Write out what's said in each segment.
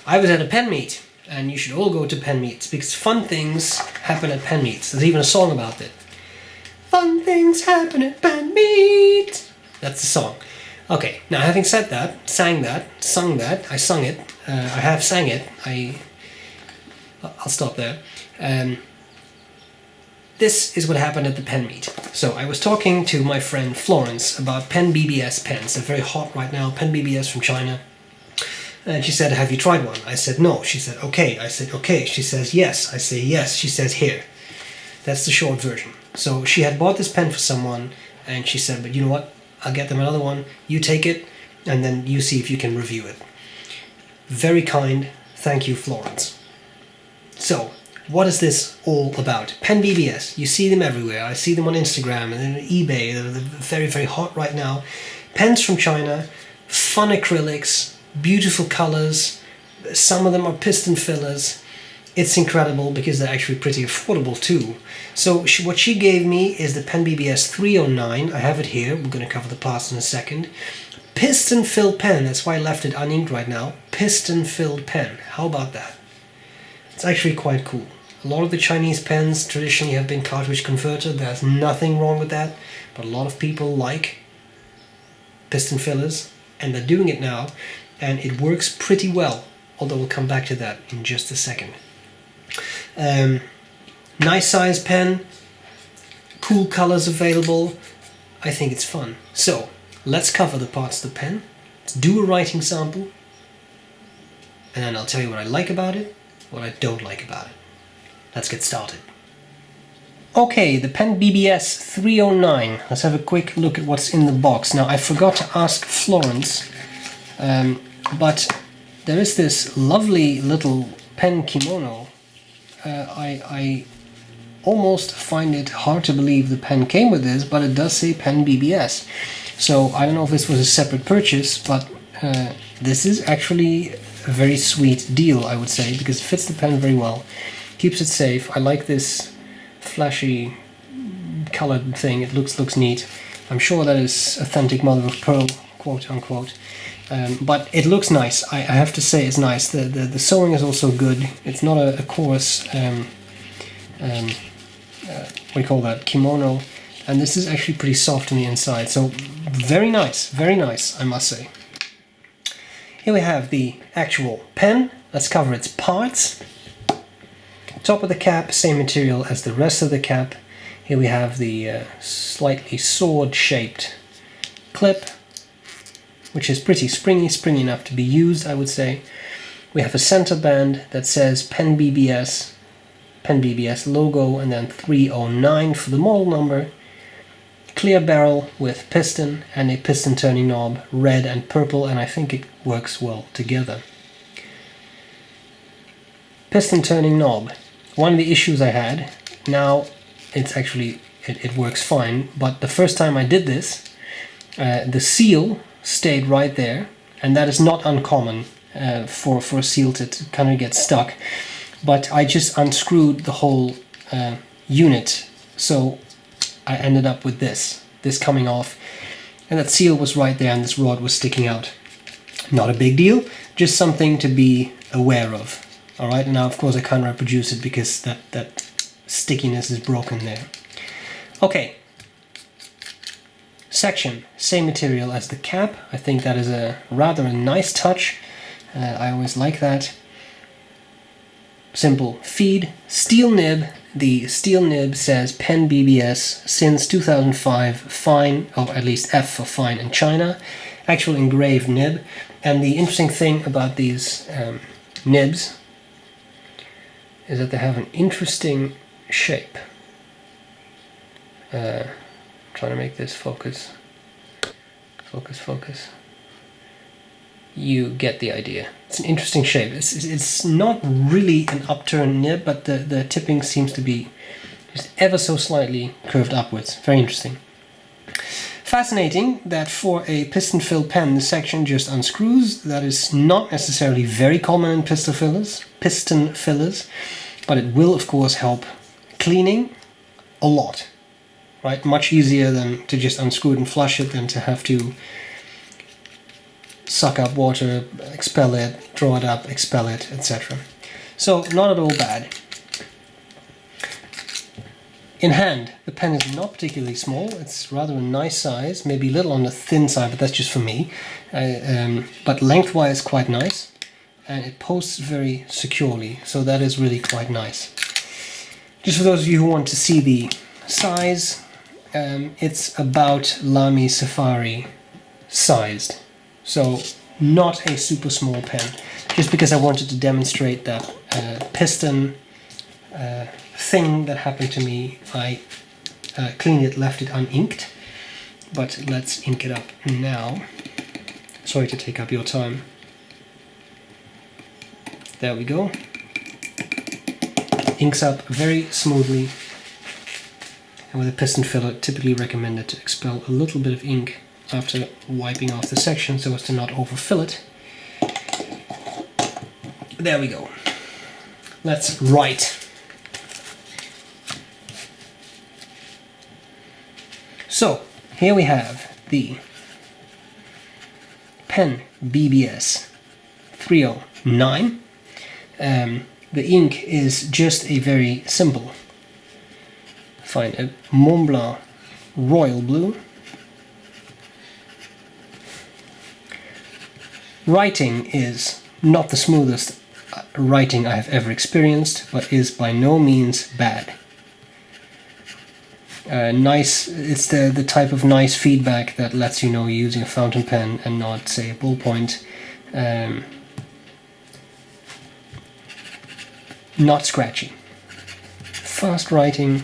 I was at a pen meet, and you should all go to pen meets because fun things happen at pen meets. There's even a song about it. Fun things happen at pen meet. That's the song. Okay, now having said that, sung that, I sung it, I have sang it, I'll stop there. This is what happened at the pen meet. So I was talking to my friend Florence about PenBBS pens. They're very hot right now, PenBBS from China. And she said, have you tried one? I said, no. She said, okay. I said, okay. She says, yes. I say, yes. She says, here. That's the short version. So she had bought this pen for someone, and she said, but you know what? I'll get them another one. You take it, and then you see if you can review it. Very kind. Thank you, Florence. So, what is this all about? PenBBS. You see them everywhere. I see them on Instagram and on eBay. They're very, very hot right now. Pens from China, fun acrylics, beautiful colors. Some of them are piston fillers. It's incredible because they're actually pretty affordable too. So what she gave me is the PenBBS 309. I have it here. We're going to cover the parts in a second. Piston Fill Pen. That's why I left it uninked right now. Piston Filled Pen. How about that? It's actually quite cool. A lot of the Chinese pens traditionally have been cartridge converted. There's nothing wrong with that. But a lot of people like piston fillers, and they're doing it now. And it works pretty well, although we'll come back to that in just a second. Nice size pen, cool colors available. I think it's fun. So let's cover the parts of the pen. Let's do a writing sample, and then I'll tell you what I like about it, what I don't like about it. Let's get started. Okay, the PenBBS 309. Let's have a quick look at what's in the box. Now I forgot to ask Florence, but there is this lovely little pen kimono. I almost find it hard to believe the pen came with this, but it does say PenBBS. So I don't know if this was a separate purchase, but this is actually a very sweet deal, I would say, because it fits the pen very well, keeps it safe. I like this flashy colored thing. It looks neat. I'm sure that is authentic mother of pearl, quote unquote. But it looks nice. I have to say it's nice. The sewing is also good. It's not a coarse, what do you call that, kimono. And this is actually pretty soft on the inside. So very nice, I must say. Here we have the actual pen. Let's cover its parts. Top of the cap, same material as the rest of the cap. Here we have the slightly sword-shaped clip, which is pretty springy enough to be used, I would say. We have a center band that says PenBBS logo, and then 309 for the model number. Clear barrel with piston and a piston turning knob, red and purple, and I think it works well together. Piston turning knob. One of the issues I had, now it's actually, it works fine, but the first time I did this, the seal stayed right there, and that is not uncommon for a seal to kind of get stuck. But I just unscrewed the whole unit, so I ended up with this coming off, and that seal was right there and this rod was sticking out. Not a big deal, just something to be aware of. Alright, and now of course I can't reproduce it because that stickiness is broken there. Okay. Section, same material as the cap. I think that is a rather nice touch. I always like that. Simple feed, steel nib. The steel nib says PenBBS since 2005, fine, or at least F for fine in China. Actual engraved nib. And the interesting thing about these nibs is that they have an interesting shape. Trying to make this focus. You get the idea. It's an interesting shape. It's not really an upturned nib, but the tipping seems to be just ever so slightly curved upwards. Very interesting. Fascinating that for a piston fill pen the section just unscrews. That is not necessarily very common in piston fillers, but it will of course help cleaning a lot. Right? Much easier than to just unscrew it and flush it than to have to suck up water, expel it, draw it up, expel it, etc. So not at all bad. In hand, the pen is not particularly small. It's rather a nice size, maybe a little on the thin side, but that's just for me. But lengthwise quite nice, and it posts very securely, so that is really quite nice. Just for those of you who want to see the size, it's about Lamy Safari sized, so not a super small pen. Just because I wanted to demonstrate that piston thing that happened to me, I cleaned it, left it uninked, but let's ink it up now. Sorry to take up your time. There we go. Inks up very smoothly, and with a piston filler, typically recommended to expel a little bit of ink after wiping off the section so as to not overfill it. There we go. Let's write. So, here we have the PenBBS 309. The ink is just a very simple, find a Mont Blanc Royal Blue. Writing is not the smoothest writing I have ever experienced, but is by no means bad. Nice. It's the type of nice feedback that lets you know you're using a fountain pen and not, say, a ballpoint. Not scratchy. Fast writing.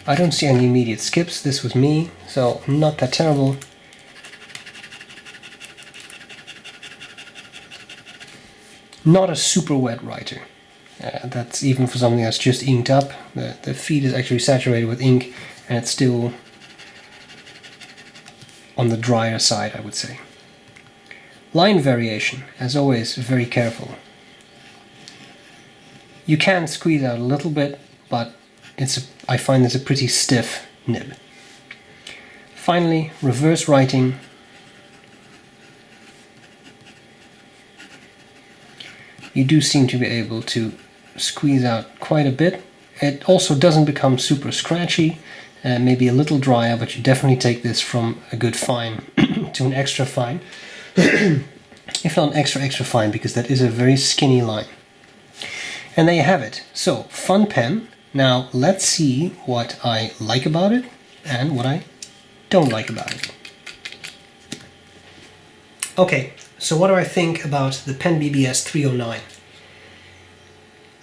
I don't see any immediate skips. This was me, so not that terrible. Not a super wet writer. That's even for something that's just inked up. The feed is actually saturated with ink, and it's still on the drier side, I would say. Line variation, as always, very careful. You can squeeze out a little bit, but I find it's a pretty stiff nib. Finally, reverse writing. You do seem to be able to squeeze out quite a bit. It also doesn't become super scratchy, maybe a little drier, but you definitely take this from a good fine to an extra fine. If not an extra fine, because that is a very skinny line. And there you have it. So, fun pen. Now let's see what I like about it and what I don't like about it. Okay, so what do I think about the PenBBS 309?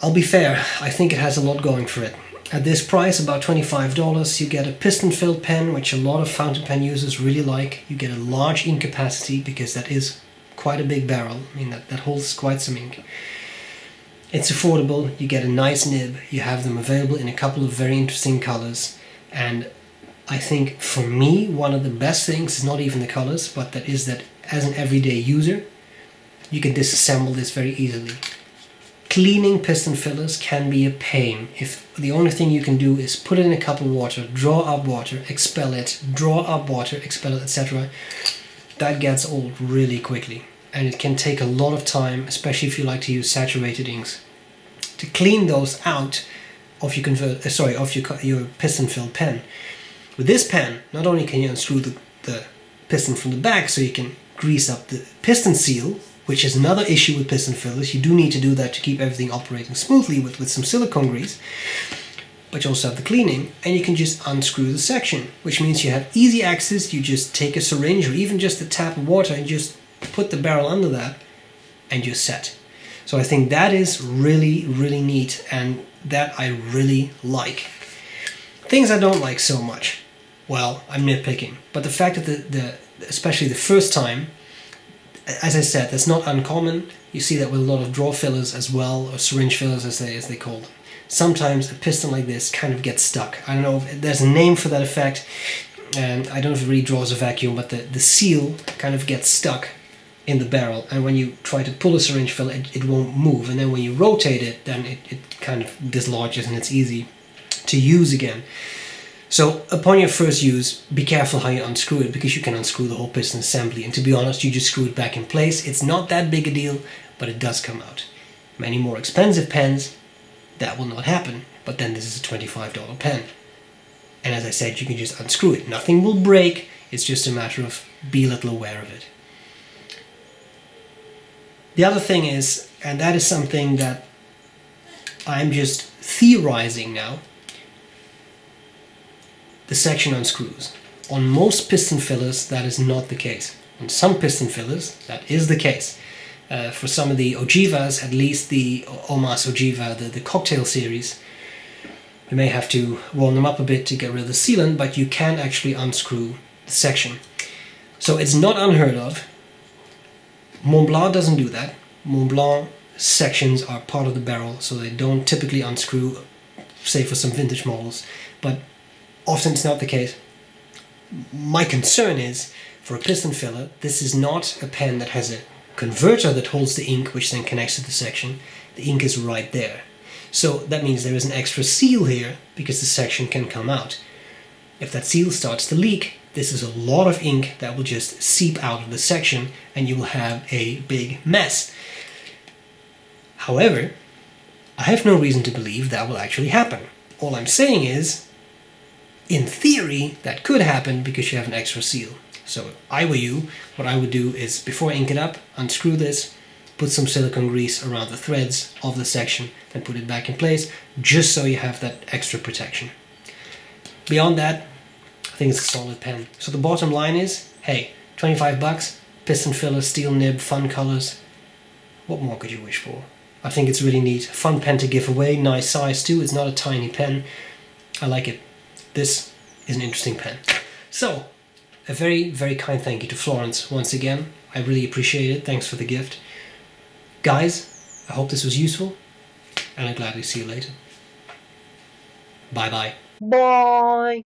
I'll be fair, I think it has a lot going for it. At this price, about $25, you get a piston fill pen, which a lot of fountain pen users really like. You get a large ink capacity, because that is quite a big barrel. I mean, that holds quite some ink. It's affordable, you get a nice nib, you have them available in a couple of very interesting colors, and I think for me one of the best things is not even the colors, but that is that as an everyday user you can disassemble this very easily. Cleaning piston fillers can be a pain if the only thing you can do is put it in a cup of water, draw up water, expel it, draw up water, expel it, etc. That gets old really quickly. And it can take a lot of time, especially if you like to use saturated inks, to clean those out of your piston fill pen. With this pen, not only can you unscrew the piston from the back so you can grease up the piston seal, which is another issue with piston fillers. You do need to do that to keep everything operating smoothly with some silicone grease, but you also have the cleaning, and you can just unscrew the section, which means you have easy access. You just take a syringe or even just a tap of water and just put the barrel under that and you're set. So I think that is really, really neat, and that I really like. Things I don't like so much, well, I'm nitpicking, but the fact that especially the first time, as I said, that's not uncommon. You see that with a lot of draw fillers as well, or syringe fillers as they call them. Sometimes a piston like this kind of gets stuck. I don't know if there's a name for that effect, and I don't know if it really draws a vacuum, but the seal kind of gets stuck in the barrel, and when you try to pull a syringe filler, it won't move, and then when you rotate it, then it kind of dislodges and it's easy to use again. So upon your first use, be careful how you unscrew it, because you can unscrew the whole piston assembly, and to be honest, you just screw it back in place. It's not that big a deal, but it does come out. Many more expensive pens, that will not happen, but then this is a $25 pen. And as I said, you can just unscrew it. Nothing will break, it's just a matter of be a little aware of it. The other thing is, and that is something that I'm just theorizing now, the section unscrews. On most piston fillers, that is not the case. On some piston fillers, that is the case. For some of the Ogivas, at least the Omas Ogiva, the cocktail series, you may have to warm them up a bit to get rid of the sealant, but you can actually unscrew the section. So it's not unheard of. Montblanc doesn't do that. Montblanc sections are part of the barrel, so they don't typically unscrew, say for some vintage models, but often it's not the case. My concern is, for a piston filler, this is not a pen that has a converter that holds the ink, which then connects to the section. The ink is right there. So that means there is an extra seal here, because the section can come out. If that seal starts to leak, this is a lot of ink that will just seep out of the section, and you will have a big mess. However, I have no reason to believe that will actually happen. All I'm saying is, in theory, that could happen because you have an extra seal. So if I were you, what I would do is, before I ink it up, unscrew this, put some silicone grease around the threads of the section, then put it back in place, just so you have that extra protection. Beyond that, I think it's a solid pen. So the bottom line is, hey, 25 bucks, piston filler, steel nib, fun colors. What more could you wish for? I think it's really neat. Fun pen to give away, nice size too. It's not a tiny pen. I like it. This is an interesting pen. So, a very, very kind thank you to Florence once again. I really appreciate it. Thanks for the gift. Guys, I hope this was useful, and I'll gladly see you later. Bye-bye. Bye.